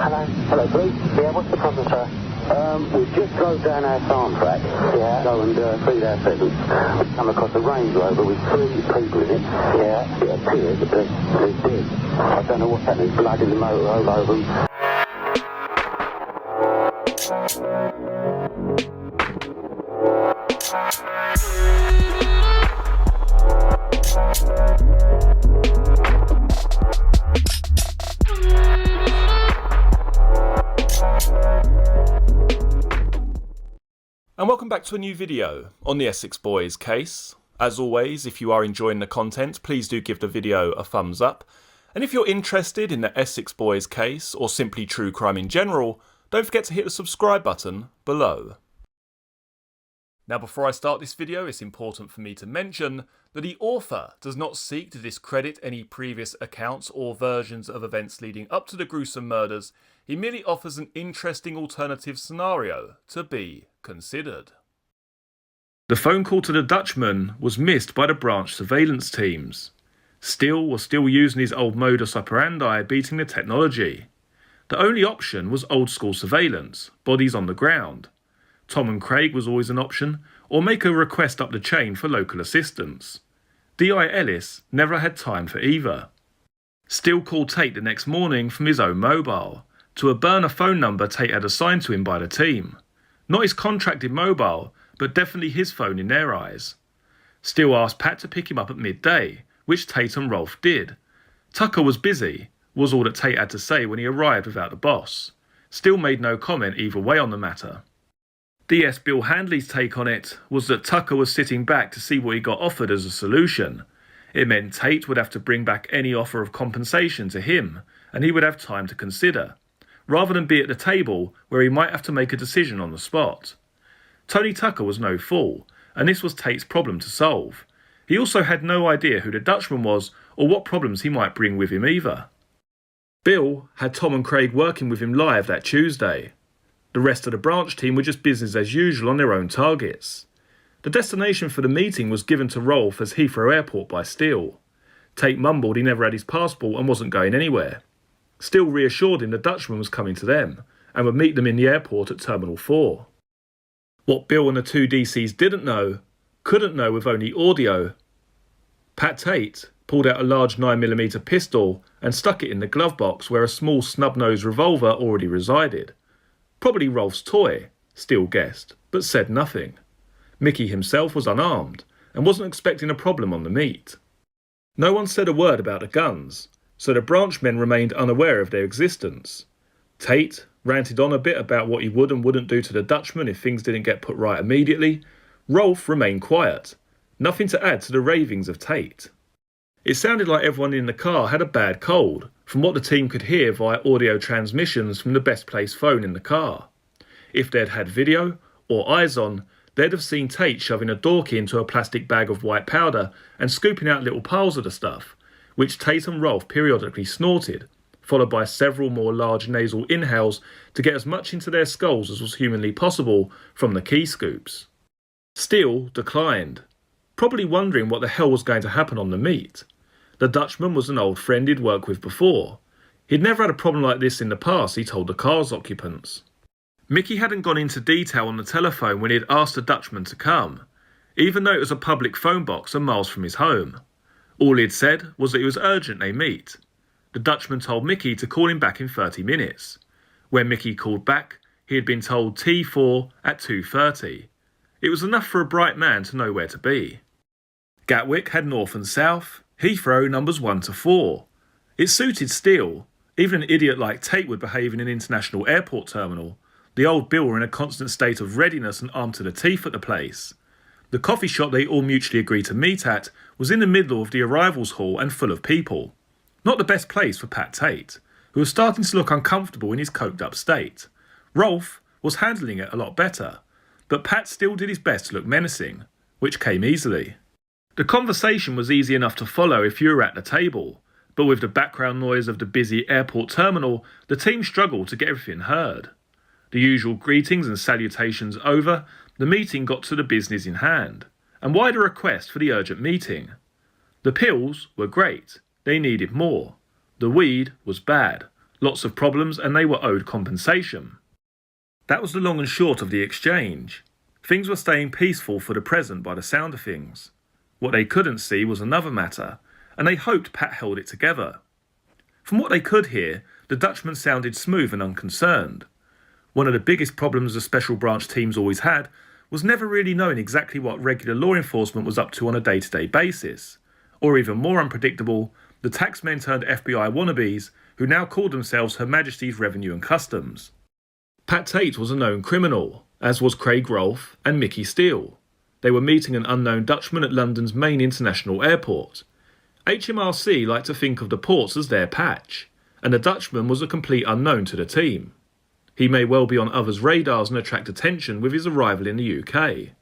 Hello. Hello, police. Yeah, what's the problem, sir? We just drove down our farm track. Yeah. Go and feed our pheasants. We come across a Range Rover with 3 people in it. Yeah. It appears that they're dead. I don't know what's happening. Blood in the motor all over them. And welcome back to a new video on the Essex Boys case. As always, if you are enjoying the content, please do give the video a thumbs up. And if you're interested in the Essex Boys case, or simply true crime in general, don't forget to hit the subscribe button below. Now, before I start this video, it's important for me to mention that the author does not seek to discredit any previous accounts or versions of events leading up to the gruesome murders. He merely offers an interesting alternative scenario to be considered. The phone call to the Dutchman was missed by the branch surveillance teams. Steele was still using his old modus operandi, beating the technology. The only option was old school surveillance, bodies on the ground. Tom and Craig was always an option, or make a request up the chain for local assistance. D.I. Ellis never had time for either. Steele called Tate the next morning from his own mobile, to a burner phone number Tate had assigned to him by the team. Not his contracted mobile, but definitely his phone in their eyes. Steele asked Pat to pick him up at midday, which Tate and Rolfe did. Tucker was busy, was all that Tate had to say when he arrived without the boss. Steele made no comment either way on the matter. DS Bill Handley's take on it was that Tucker was sitting back to see what he got offered as a solution. It meant Tate would have to bring back any offer of compensation to him, and he would have time to consider, rather than be at the table where he might have to make a decision on the spot. Tony Tucker was no fool, and this was Tate's problem to solve. He also had no idea who the Dutchman was or what problems he might bring with him either. Bill had Tom and Craig working with him live that Tuesday. The rest of the branch team were just business as usual on their own targets. The destination for the meeting was given to Rolfe as Heathrow Airport by Steele. Tate mumbled he never had his passport and wasn't going anywhere. Steele reassured him the Dutchman was coming to them and would meet them in the airport at Terminal 4. What Bill and the 2 DCs couldn't know with only audio. Pat Tate pulled out a large 9mm pistol and stuck it in the glove box where a small snub-nosed revolver already resided. Probably Rolfe's toy, Steele guessed, but said nothing. Mickey himself was unarmed and wasn't expecting a problem on the meet. No one said a word about the guns, so the branch men remained unaware of their existence. Tate ranted on a bit about what he would and wouldn't do to the Dutchman if things didn't get put right immediately. Rolfe remained quiet, nothing to add to the ravings of Tate. It sounded like everyone in the car had a bad cold, from what the team could hear via audio transmissions from the best placed phone in the car. If they'd had video, or eyes on, they'd have seen Tate shoving a door key into a plastic bag of white powder and scooping out little piles of the stuff, which Tate and Rolfe periodically snorted, followed by several more large nasal inhales to get as much into their skulls as was humanly possible from the key scoops. Steele declined, probably wondering what the hell was going to happen on the meet. The Dutchman was an old friend he'd worked with before. He'd never had a problem like this in the past, he told the car's occupants. Mickey hadn't gone into detail on the telephone when he had asked the Dutchman to come, even though it was a public phone box and miles from his home. All he'd said was that it was urgent they meet. The Dutchman told Mickey to call him back in 30 minutes. When Mickey called back, he had been told T4 at 2:30. It was enough for a bright man to know where to be. Gatwick had north and south, Heathrow numbers 1 to 4. It suited Steele. Even an idiot like Tate would behave in an international airport terminal. The old Bill were in a constant state of readiness and armed to the teeth at the place. The coffee shop they all mutually agreed to meet at was in the middle of the arrivals hall and full of people. Not the best place for Pat Tate, who was starting to look uncomfortable in his coked up state. Rolfe was handling it a lot better, but Pat still did his best to look menacing, which came easily. The conversation was easy enough to follow if you were at the table, but with the background noise of the busy airport terminal, the team struggled to get everything heard. The usual greetings and salutations over, the meeting got to the business in hand. And why the request for the urgent meeting? The pills were great, they needed more. The weed was bad, lots of problems, and they were owed compensation. That was the long and short of the exchange. Things were staying peaceful for the present by the sound of things. What they couldn't see was another matter, and they hoped Pat held it together. From what they could hear, the Dutchman sounded smooth and unconcerned. One of the biggest problems the special branch teams always had was never really knowing exactly what regular law enforcement was up to on a day-to-day basis. Or even more unpredictable, the taxmen turned FBI wannabes who now called themselves Her Majesty's Revenue and Customs. Pat Tate was a known criminal, as was Craig Rolfe and Mickey Steele. They were meeting an unknown Dutchman at London's main international airport. HMRC liked to think of the ports as their patch, and the Dutchman was a complete unknown to the team. He may well be on others' radars and attract attention with his arrival in the UK.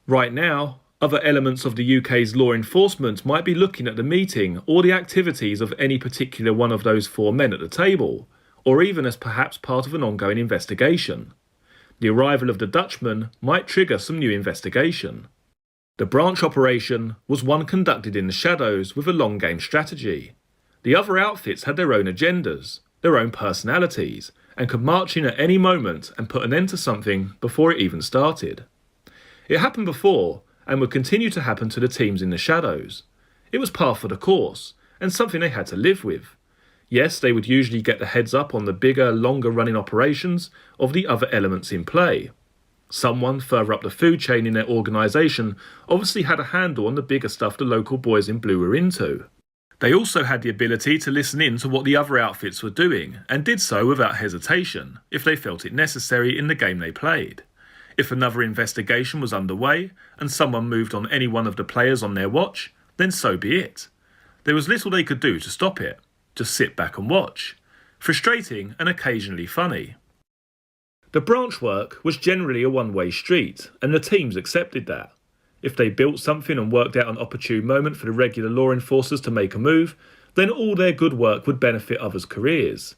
Right now, other elements of the UK's law enforcement might be looking at the meeting or the activities of any particular one of those four men at the table, or even as perhaps part of an ongoing investigation. The arrival of the Dutchman might trigger some new investigation. The branch operation was one conducted in the shadows with a long game strategy. The other outfits had their own agendas, their own personalities, and could march in at any moment and put an end to something before it even started. It happened before, and would continue to happen to the teams in the shadows. It was par for the course, and something they had to live with. Yes, they would usually get the heads up on the bigger, longer-running operations of the other elements in play. Someone further up the food chain in their organisation obviously had a handle on the bigger stuff the local boys in blue were into. They also had the ability to listen in to what the other outfits were doing, and did so without hesitation, if they felt it necessary in the game they played. If another investigation was underway, and someone moved on any one of the players on their watch, then so be it. There was little they could do to stop it. Just sit back and watch. Frustrating and occasionally funny. The branch work was generally a one-way street, and the teams accepted that. If they built something and worked out an opportune moment for the regular law enforcers to make a move, then all their good work would benefit others' careers.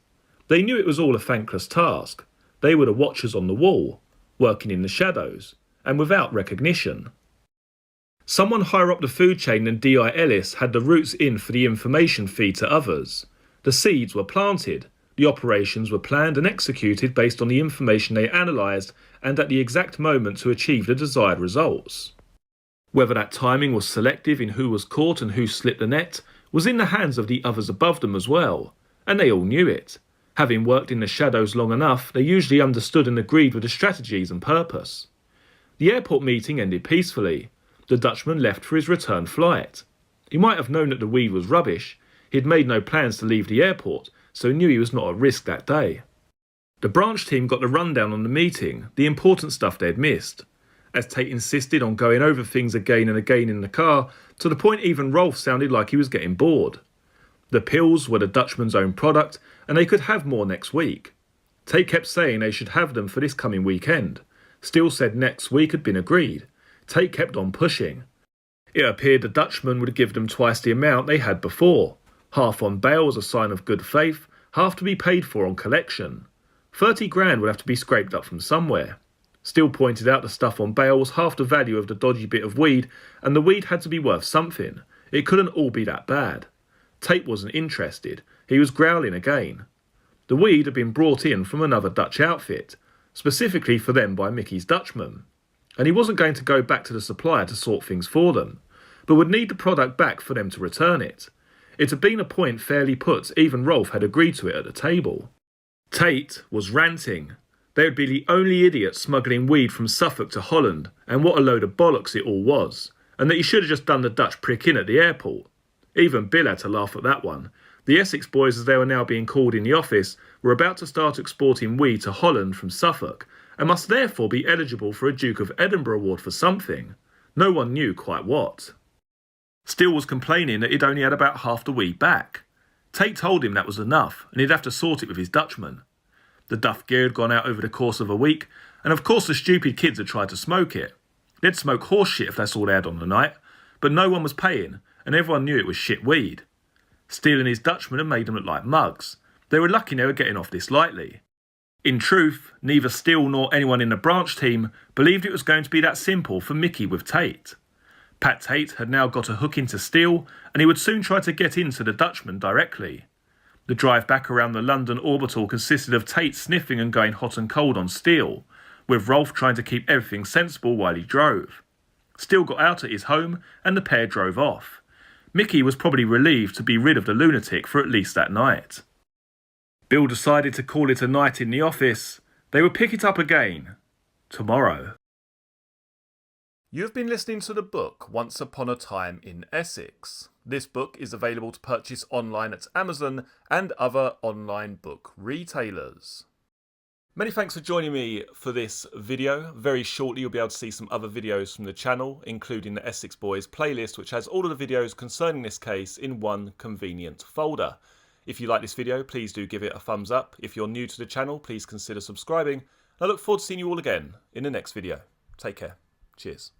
They knew it was all a thankless task. They were the watchers on the wall, working in the shadows, and without recognition. Someone higher up the food chain than D.I. Ellis had the routes in for the information feed to others. The seeds were planted, the operations were planned and executed based on the information they analysed and at the exact moment to achieve the desired results. Whether that timing was selective in who was caught and who slipped the net was in the hands of the others above them as well, and they all knew it. Having worked in the shadows long enough, they usually understood and agreed with the strategies and purpose. The airport meeting ended peacefully. The Dutchman left for his return flight. He might have known that the weed was rubbish. He had made no plans to leave the airport, so he knew he was not at risk that day. The branch team got the rundown on the meeting, the important stuff they'd missed. As Tate insisted on going over things again and again in the car, to the point even Rolfe sounded like he was getting bored. The pills were the Dutchman's own product, and they could have more next week. Tate kept saying they should have them for this coming weekend. Steele said next week had been agreed. Tate kept on pushing. It appeared the Dutchman would give them twice the amount they had before. Half on bail as a sign of good faith, half to be paid for on collection. 30 grand would have to be scraped up from somewhere. Steele pointed out the stuff on bail was half the value of the dodgy bit of weed, and the weed had to be worth something. It couldn't all be that bad. Tate wasn't interested. He was growling again. The weed had been brought in from another Dutch outfit, specifically for them by Mickey's Dutchman, and he wasn't going to go back to the supplier to sort things for them, but would need the product back for them to return it. It had been a point fairly put, even Rolfe had agreed to it at the table. Tate was ranting. They would be the only idiot smuggling weed from Suffolk to Holland, and what a load of bollocks it all was, and that he should have just done the Dutch prick in at the airport. Even Bill had to laugh at that one. The Essex boys, as they were now being called in the office, were about to start exporting weed to Holland from Suffolk, and must therefore be eligible for a Duke of Edinburgh award for something. No one knew quite what. Steele was complaining that he'd only had about half the weed back. Tate told him that was enough, and he'd have to sort it with his Dutchman. The duff gear had gone out over the course of a week, and of course the stupid kids had tried to smoke it. They'd smoke horse shit if that's all they had on the night, but no one was paying, and everyone knew it was shit weed. Steele and his Dutchman had made them look like mugs. They were lucky they were getting off this lightly. In truth, neither Steele nor anyone in the branch team believed it was going to be that simple for Mickey with Tate. Pat Tate had now got a hook into Steele, and he would soon try to get into the Dutchman directly. The drive back around the London orbital consisted of Tate sniffing and going hot and cold on Steele, with Rolfe trying to keep everything sensible while he drove. Steele got out at his home and the pair drove off. Mickey was probably relieved to be rid of the lunatic for at least that night. Bill decided to call it a night in the office. They would pick it up again tomorrow. You have been listening to the book Once Upon a Time in Essex. This book is available to purchase online at Amazon and other online book retailers. Many thanks for joining me for this video. Very shortly you'll be able to see some other videos from the channel, including the Essex Boys playlist, which has all of the videos concerning this case in one convenient folder. If you like this video, please do give it a thumbs up. If you're new to the channel, please consider subscribing. I look forward to seeing you all again in the next video. Take care. Cheers.